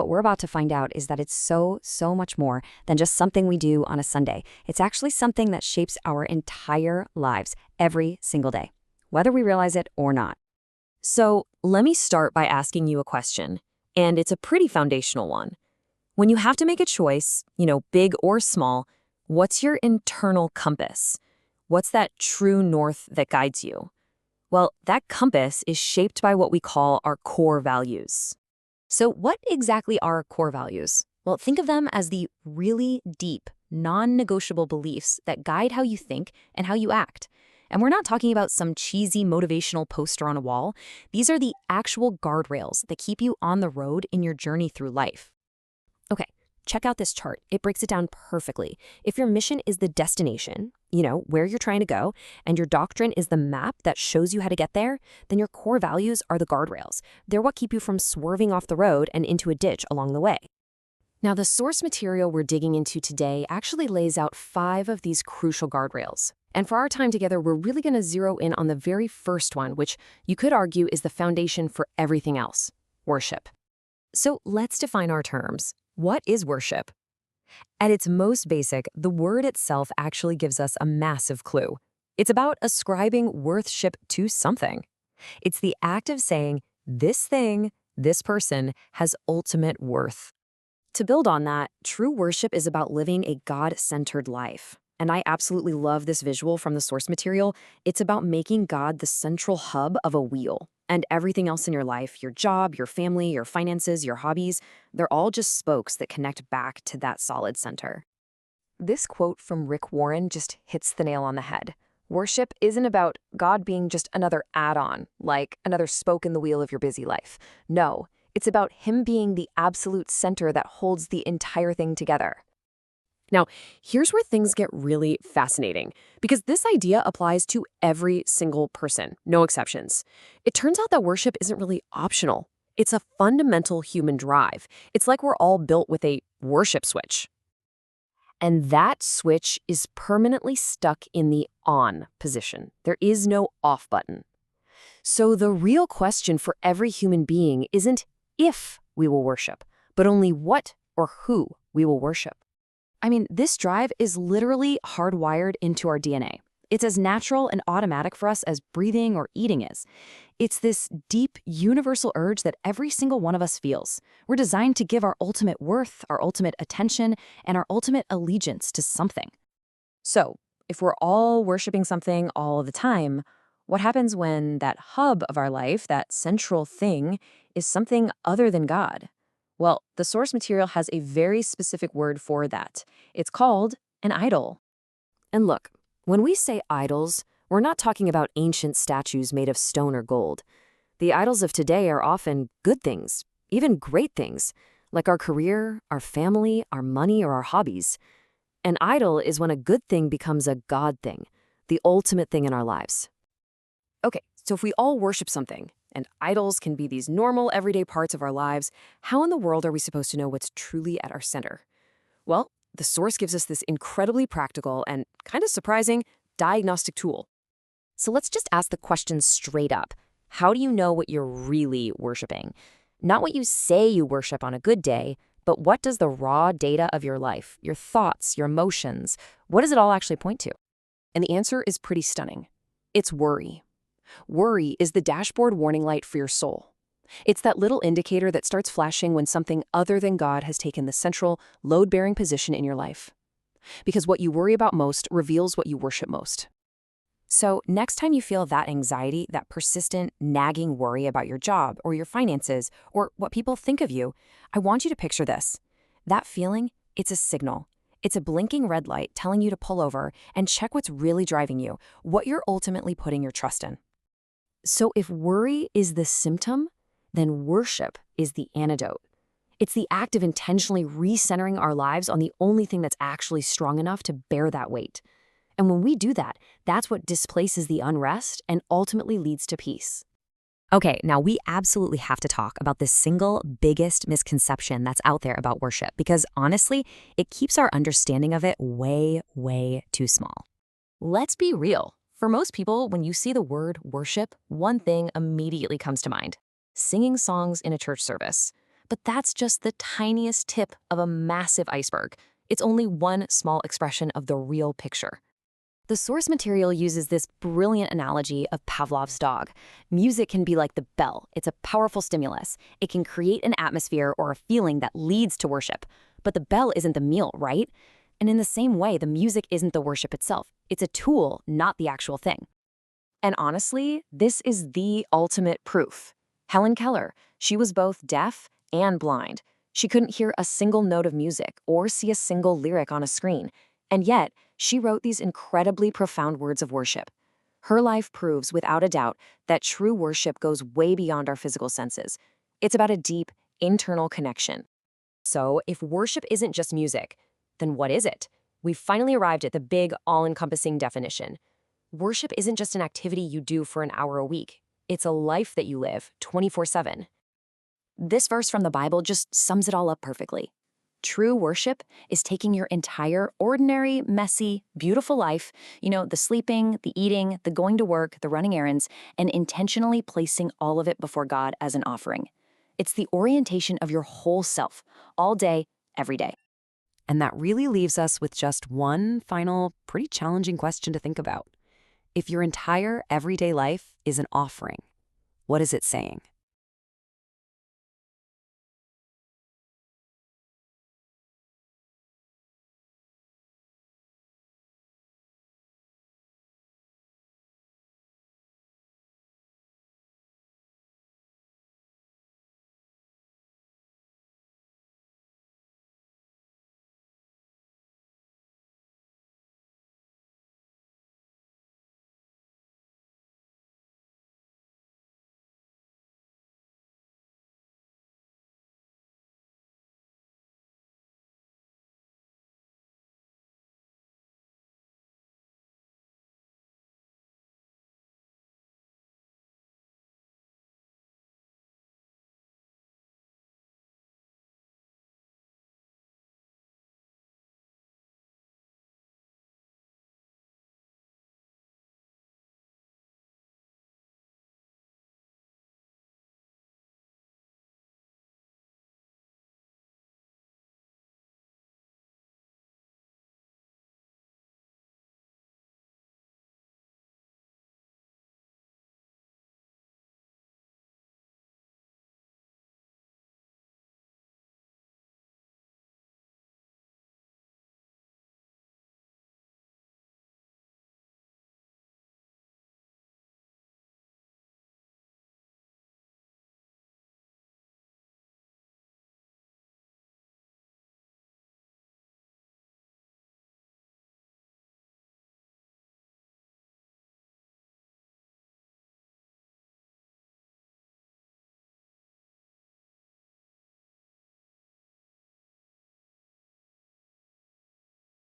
What we're about to find out is that it's so much more than just something we do on a Sunday. It's actually something that shapes our entire lives every single day, whether we realize it or not. So let me start by asking you a question, and it's a pretty foundational one. When you have to make a choice, big or small, what's your internal compass? What's that true north that guides you? Well, that compass is shaped by what we call our core values. So what exactly are core values? Well, think of them as the really deep, non-negotiable beliefs that guide how you think and how you act. And we're not talking about some cheesy motivational poster on a wall. These are the actual guardrails that keep you on the road in your journey through life. Okay, check out this chart. It breaks it down perfectly. If your mission is the destination, where you're trying to go, and your doctrine is the map that shows you how to get there, then your core values are the guardrails. They're what keep you from swerving off the road and into a ditch along the way. Now, the source material we're digging into today actually lays out 5 of these crucial guardrails. And for our time together, we're really going to zero in on the very first one, which you could argue is the foundation for everything else: worship. So let's define our terms. What is worship? At its most basic, the word itself actually gives us a massive clue. It's about ascribing worship to something. It's the act of saying, this thing, this person, has ultimate worth. To build on that, true worship is about living a God-centered life. And I absolutely love this visual from the source material. It's about making God the central hub of a wheel. And everything else in your life, your job, your family, your finances, your hobbies, they're all just spokes that connect back to that solid center. This quote from Rick Warren just hits the nail on the head. Worship isn't about God being just another add-on, like another spoke in the wheel of your busy life. No, it's about Him being the absolute center that holds the entire thing together. Now, here's where things get really fascinating, because this idea applies to every single person, no exceptions. It turns out that worship isn't really optional. It's a fundamental human drive. It's like we're all built with a worship switch. And that switch is permanently stuck in the on position. There is no off button. So the real question for every human being isn't if we will worship, but only what or who we will worship. I mean, this drive is literally hardwired into our DNA. It's as natural and automatic for us as breathing or eating is. It's this deep, universal urge that every single one of us feels. We're designed to give our ultimate worth, our ultimate attention, and our ultimate allegiance to something. So, if we're all worshiping something all the time, what happens when that hub of our life, that central thing, is something other than God? Well, the source material has a very specific word for that. It's called an idol. And look, when we say idols, we're not talking about ancient statues made of stone or gold. The idols of today are often good things, even great things, like our career, our family, our money, or our hobbies. An idol is when a good thing becomes a God thing, the ultimate thing in our lives. Okay, so if we all worship something, and idols can be these normal, everyday parts of our lives, how in the world are we supposed to know what's truly at our center? Well, the source gives us this incredibly practical and kind of surprising diagnostic tool. So let's just ask the question straight up. How do you know what you're really worshiping? Not what you say you worship on a good day, but what does the raw data of your life, your thoughts, your emotions, what does it all actually point to? And the answer is pretty stunning. It's worry. Worry is the dashboard warning light for your soul. It's that little indicator that starts flashing when something other than God has taken the central, load-bearing position in your life. Because what you worry about most reveals what you worship most. So next time you feel that anxiety, that persistent, nagging worry about your job or your finances or what people think of you, I want you to picture this. That feeling, it's a signal. It's a blinking red light telling you to pull over and check what's really driving you, what you're ultimately putting your trust in. So if worry is the symptom, then worship is the antidote. It's the act of intentionally recentering our lives on the only thing that's actually strong enough to bear that weight. And when we do that, that's what displaces the unrest and ultimately leads to peace. Okay, now we absolutely have to talk about the single biggest misconception that's out there about worship, because honestly, it keeps our understanding of it way, way too small. Let's be real. For most people, when you see the word worship, one thing immediately comes to mind: singing songs in a church service. But that's just the tiniest tip of a massive iceberg. It's only one small expression of the real picture. The source material uses this brilliant analogy of Pavlov's dog. Music can be like the bell. It's a powerful stimulus. It can create an atmosphere or a feeling that leads to worship. But the bell isn't the meal, right? And in the same way, the music isn't the worship itself. It's a tool, not the actual thing. And honestly, this is the ultimate proof. Helen Keller, she was both deaf and blind. She couldn't hear a single note of music or see a single lyric on a screen. And yet, she wrote these incredibly profound words of worship. Her life proves without a doubt that true worship goes way beyond our physical senses. It's about a deep, internal connection. So, if worship isn't just music, then what is it? We've finally arrived at the big, all-encompassing definition. Worship isn't just an activity you do for an hour a week. It's a life that you live 24/7. This verse from the Bible just sums it all up perfectly. True worship is taking your entire ordinary, messy, beautiful life, the sleeping, the eating, the going to work, the running errands, and intentionally placing all of it before God as an offering. It's the orientation of your whole self, all day, every day. And that really leaves us with just one final, pretty challenging question to think about. If your entire everyday life is an offering, what is it saying?